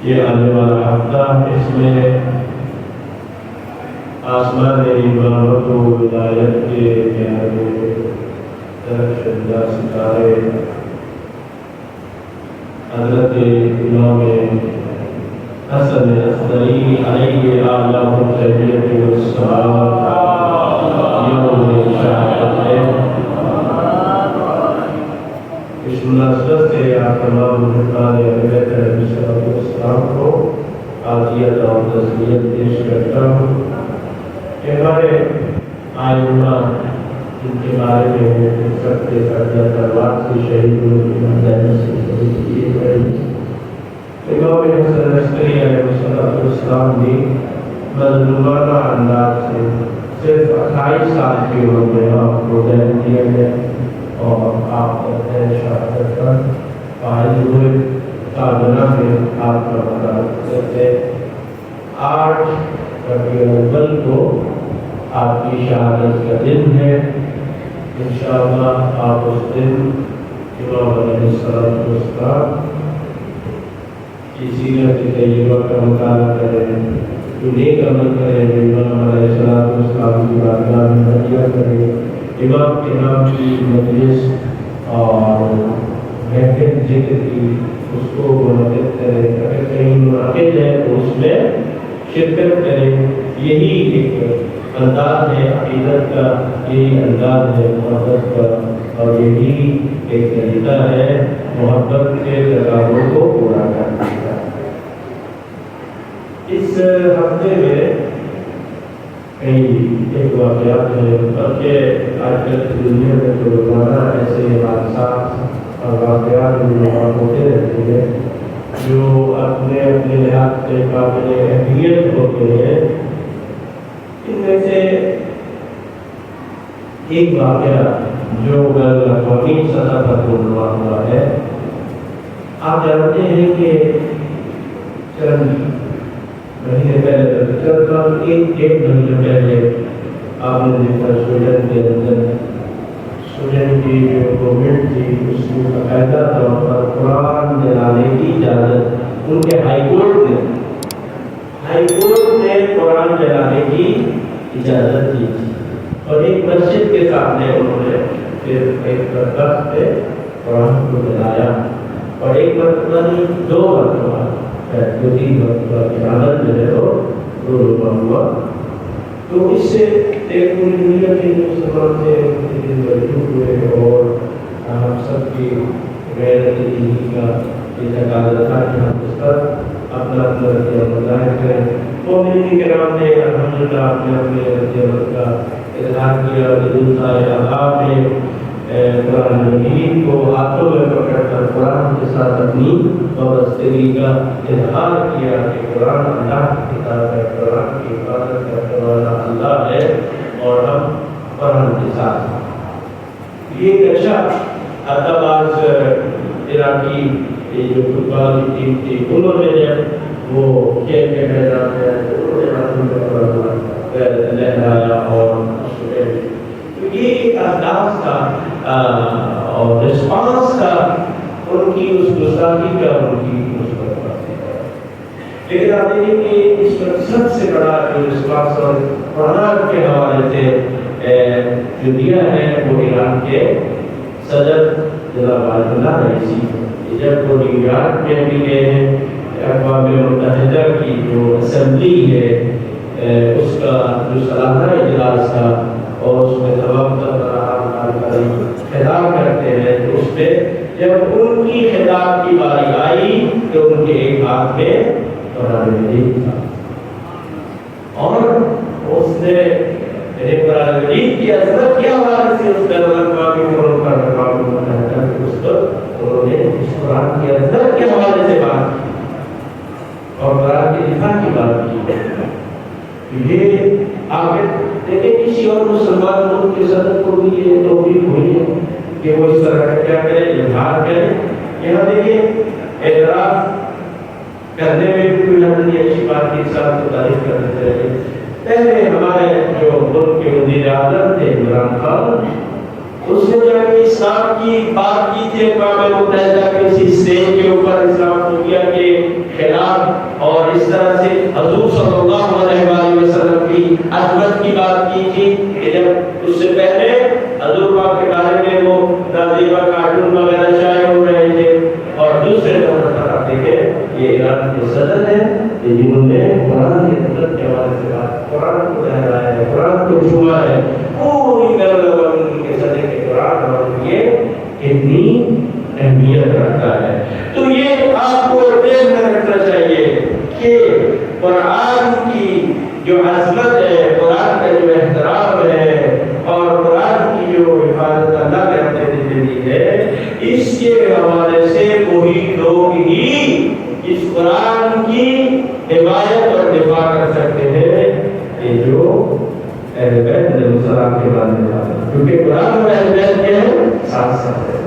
یہ آنے والا ہفتہ اس میں آسمان عبادت و ولایت کے پیارے درخشندہ ستارے حضرت امام حسن عسکری علیہ اعلیٰ تربیت والسلام یوم شہادت ہے۔ اس مناسبت سے آپ تمام محبان اہل بیت علیہ السلام کو عافیت اور تسلیت پیش کرتا ہوں کہ ہمارے آئمہ جن کے بارے میں سب کے سردہ تلوار سے شہید ہوئے کی مدد سے شہید کیے گئے امام حسن عسکری علیہ السلام بھی مظلومانہ انداز سے صرف 28 سال کی عمر میں آپ کو دین دیا گیا اور آپ کا شہادت پر فائز ہوئے کابلہ میں آپ کا مدد کرتے 8 ربیع الاول کو آپ کی شہادت کا دن ہے۔ انشاءاللہ آپ اس دن امام علیہ السلام کی سیرت طیبہ کا مطالعہ کریں، جو نیک عمل کریں، امام علیہ السلام کی بارگاہ میں ہدیہ کریں، امام کے نام کی مجلس اور محفل ذکر کی اس کو منعقد کریں، اگر کہیں منعقد ہے تو اس میں شرکت کریں۔ یہی ایک انداز ہے عقیدت کا، یہی انداز ہے محبت کا، اور یہی ایک طریقہ ہے محبت کے تقاضوں کو پورا کرنے کا۔ اس ہفتے میں کئی ایک واقعات ہیں، بلکہ آج کل کی دنیا میں تو روزانہ ایسے حادثات اور واقعات ہوتے رہتے ہیں جو اپنے اپنے لحاظ سے قابل اہمیت ہوتے ہیں۔ ان میں سے ایک واقعہ جو بین الاقوامی سطح پر رونما ہوا ہے، آپ جانتے ہیں کہ چند مہینے پہلے ایک مہینے پہلے آپ نے دیکھا سویڈن کے اندر سویڈن کی جو گورنمنٹ تھی اس کو باقاعدہ طور پر قرآن جلانے کی اجازت ان کے ہائی کورٹ نے قرآن جلانے کی اجازت دی تھی، اور ایک مسجد کے سامنے انہوں نے پھر ایک درخت پہ قرآن کو جلایا، اور ایک مرتبہ نہیں 2 مرتبہ 2-3 مرتبہ کی عادت جو ہے وہ رونما ہوا۔ تو اس سے ایک پوری دنیا کے مسلمان سے مجبور ہوئے، اور ہم سب کی غیرت دینی کا یہ تقاضا تھا کہ ہم اس پر اپنا رد عمل ظاہر کریں۔ مومنین کرام نے الحمدللہ اپنے اپنے رد عمل کا اظہار کیا۔ عید الاضحیٰ میں قرآن مجید کو ہاتھوں میں پکڑ کر قرآن کے ساتھ اپنی وابستگی کا اظہار کیا کہ قرآن اللہ کی کتاب ہے، قرآن کی حفاظت کرنے والا اللہ ہے، اور ہم قرآن کے ساتھ ہیں۔ یہ ایک اچھا ادباز عراقی جو فٹ بال کی ٹیم تھی، انہوں نے جب وہ کھیل کے میدان میں آئے تو انہوں نے ہاتھوں میں قرآن لہرایا، اور یہ ایک انداز کا اور رسپانس کا ان کی اس گستاخی کا ان کی مثبت بات ہے۔ لیکن آپ دیکھیں کہ اس پر سب سے بڑا جو رسپانس اور قرآن کے حوالے سے جو دیا ہے وہ ایران کے صدر جناب آیت اللہ رئیسی، جب وہ نیو یارک میں بھی گئے ہیں، اقوام متحدہ کی جو اسمبلی ہے اس کا جو سالانہ اجلاس تھا، اور اس میں تمام خطاب کرتے ہیں، تو اس میں جب ان کی خطاب کی باری آئی تو ان کے ایک ہاتھ میں قرآن مجید تھا، اور اس نے قرآن مجید کی عظمت کیا حوالے سے اس اقوام متحدہ اس پر انہوں نے اس قرآن کی عظمت کے حوالے سے بات کی اور قرآن کے دفاع کی بات کی۔ یہ آگے دیکھیں کسی اور مسلمان ملک کے صدر کو بھی یہ توفیق ہوئی ہے کہ وہ اس طرح کا کیا کرے، اظہار کرے۔ یہاں دیکھیں اعتراف کرنے میں بھی کوئی حد نہیں، اچھی بات کی ساتھ کو تعریف کرنے چاہیے۔ پہلے ہمارے جو ملک کے وزیر اعظم تھے عمران خان، اس نے جب اسلام کی بات کی تھی اقوام متحدہ کے کسی اسٹیج کے اوپر اسلام فوبیا کے خلاف، اور اس طرح سے حضور صلی اللہ علیہ وآلہ وسلم کی عظمت کی بات کی تھی کہ جب اس سے پہلے حضور پاک کے بارے میں وہ نازیبہ کارٹون وغیرہ شائع ہو رہے تھے، اور دوسرے نمبر پر آپ دیکھیں یہ ایران کے صدر ہیں جنہوں نے قرآن کی عظمت کے حوالے سے بات، قرآن کو لہرایا ہے، قرآن کو چھوا ہے، پوری گرد کے صدر کے قرآن اور یہ کتنی اہمیت رکھتا ہے۔ تو یہ آپ کو ذہن میں رکھنا چاہیے کہ قرآن کی جو عظمت ہے، قرآن کا جو احترام ہے، اور قرآن کی جو حفاظت اللہ نے اپنے دل میں دی ہے، اس کے حوالے سے وہی لوگ ہی اس قرآن کی حمایت اور دفاع کر سکتے ہیں کہ جو اہل بیت علیہ السلام کے ماننے والے ہیں، کیونکہ قرآن اور اہل بیت کے ساتھ ساتھ ہے،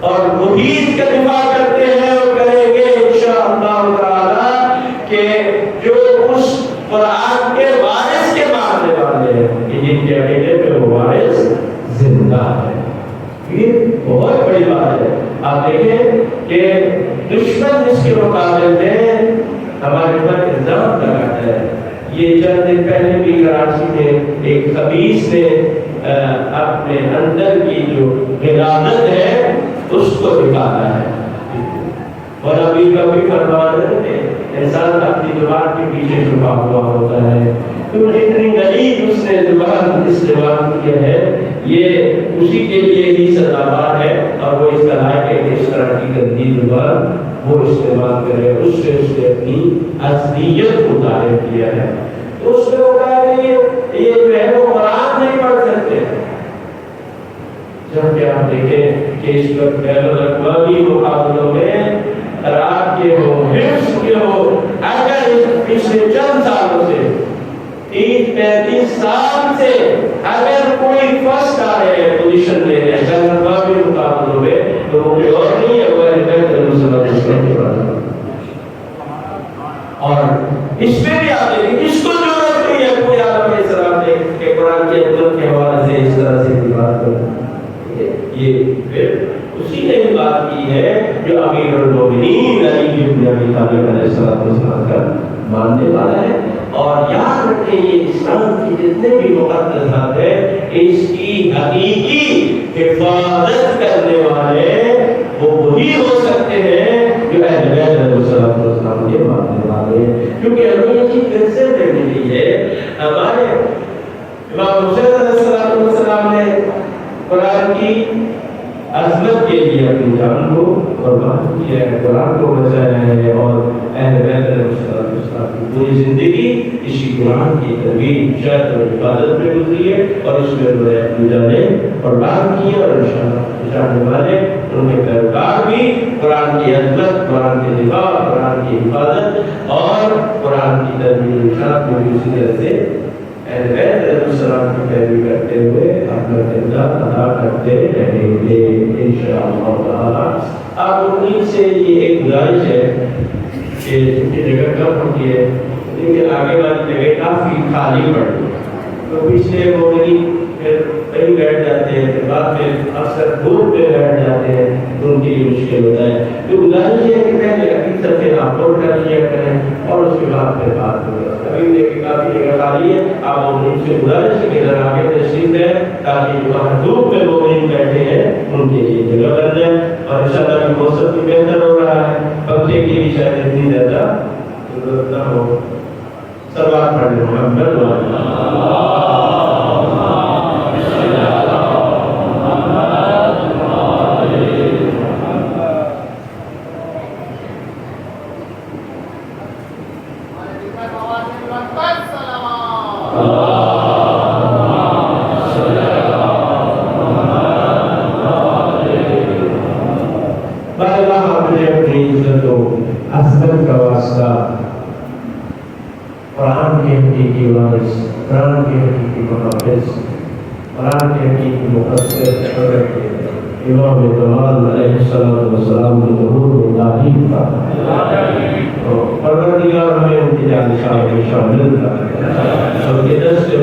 اور وہی اس کا دفاع کرتے ہیں اور کریں گے انشاءاللہ تعالی کہ جو اس قرآن کے وارث کے ماننے والے ہیں کہ جن کے عقیدے پہ وہ وارث زندہ ہے۔ یہ بہت بڑی بات ہے۔ آپ دیکھیں کہ دشمن اس کے مقابلے میں ہمارے اوپر الزام لگاتا ہے۔ یہ چند دن پہلے بھی کراچی میں ایک خبیث نے اپنے اندر کی جو غلاظت ہے اس کو نکالا ہے، اور ابھی کبھی فرمان ہے کہ انسان اپنی زبان کے پیچھے چھپا ہوا ہوتا ہے، تو اتنی غلیظ اس نے زبان استعمال کیا ہے، یہ اسی کے لیے ہی سزاوار ہے، اور وہ اس طرح ہے کہ اس طرح کی گندی زبان وہ استعمال کرے، اس سے اپنی اصلیت کو ظاہر کیا ہے۔ تو اس میں وہ کہا کہ یہ جو ہے وہ قرآن نہیں پڑھ سکتے، جبکہ آپ دیکھیں کہ اس وقت بین الاقوامی مقابلوں میں رات کے ہو، حفظ کے ہو، اگر پچھلے چند سالوں سے 30-35 سال سے اگر کوئی فرسٹ آ رہے ہیں، پوزیشن لے رہے ہیں بین الاقوامی مقابلوں میں، تو وہ کوئی اور نہیں ہے، وہ اہل بیت علیہ السلام کے بارے میں۔ اور اس میں بھی آپ دیکھیں اس کو ضرورت نہیں ہے کوئی عالم اسلام نے کہ قرآن کی عظمت کے حوالے سے اس طرح سے بات کریں، یہ پھر اسی نے بھی بات کی ہے جو امیر المومنین علی بن ابی طالب علیہ السلام کا ماننے والا ہے۔ اور یاد رکھیں یہ اسلام کی جتنے بھی مقدسات ہیں، اس کی حقیقی حفاظت کرنے والے وہ وہی ہو سکتے ہیں جو اہل بیت علیہ السلام کے ماننے والے ہیں، کیونکہ ہمیں یہ چیز پھر سے دیکھنی چاہیے ہے۔ ہمارے امام حسین علیہ السلام نے قرآن کی عظمت کے لیے اپنی جان کو قربان کیا ہے، قرآن کو بچایا ہے، اور اہل بیت علیہ السلام کی پوری زندگی اسی قرآن کی ترویج شاید اور حفاظت میں گزری ہے، اور اس میں انہوں نے اپنی جانیں قربان کی ہے، اور انشاءاللہ جانے والے ان کے پیروکار بھی قرآن کی عظمت، قرآن کے دفاع، قرآن کی حفاظت اور قرآن کی ترویج ارشاد میں بھی اسی طرح سے اہل بیت علیہ السلام کی پیروی کرتے ہوئے اپنا کردار ادا کرتے رہیں گے انشاءاللہ تعالی۔ آپ امید سے یہ ایک گزارش ہے کہ چونکہ جگہ کم ہوتی ہے لیکن آگے والی جگہ کافی خالی پڑی، تو پچھلے مومنین پھر کہیں بیٹھ جاتے ہیں، پھر بعد میں اکثر دور پہ بیٹھ جاتے ہیں، تو ان کے لیے مشکل ہوتا ہے۔ تو گزارش ہے کہ پہلے اپنی صفحے آپ لوڈ کر لیا کریں اور اس کے بعد پھر بات ہوگا۔ ابھی دیکھیں کافی جگہ خالی ہے، آپ ان سے گزارش ہے کہ ذرا آگے تشریف ہے تاکہ جو دور پہ مومنین بیٹھے ہیں ان کے لیے جگہ بن جائے، اور انشاءاللہ بھی موسم بھی بہتر ہو رہا ہے، پنکھے کی بھی شاید اتنی زیادہ ضرورت نہ ہو۔ صلوات پڑھیں محمد قرآن کے حقیقی وارث، قرآن کے حقیقی محافظ، قرآن کے حقیقی مفسر حضرت امام کمال علیہ السلام کی ظہور و تعلیم کا پروردگار ہمیں ان کی جانشاہ میں شامل کر، اور کے دست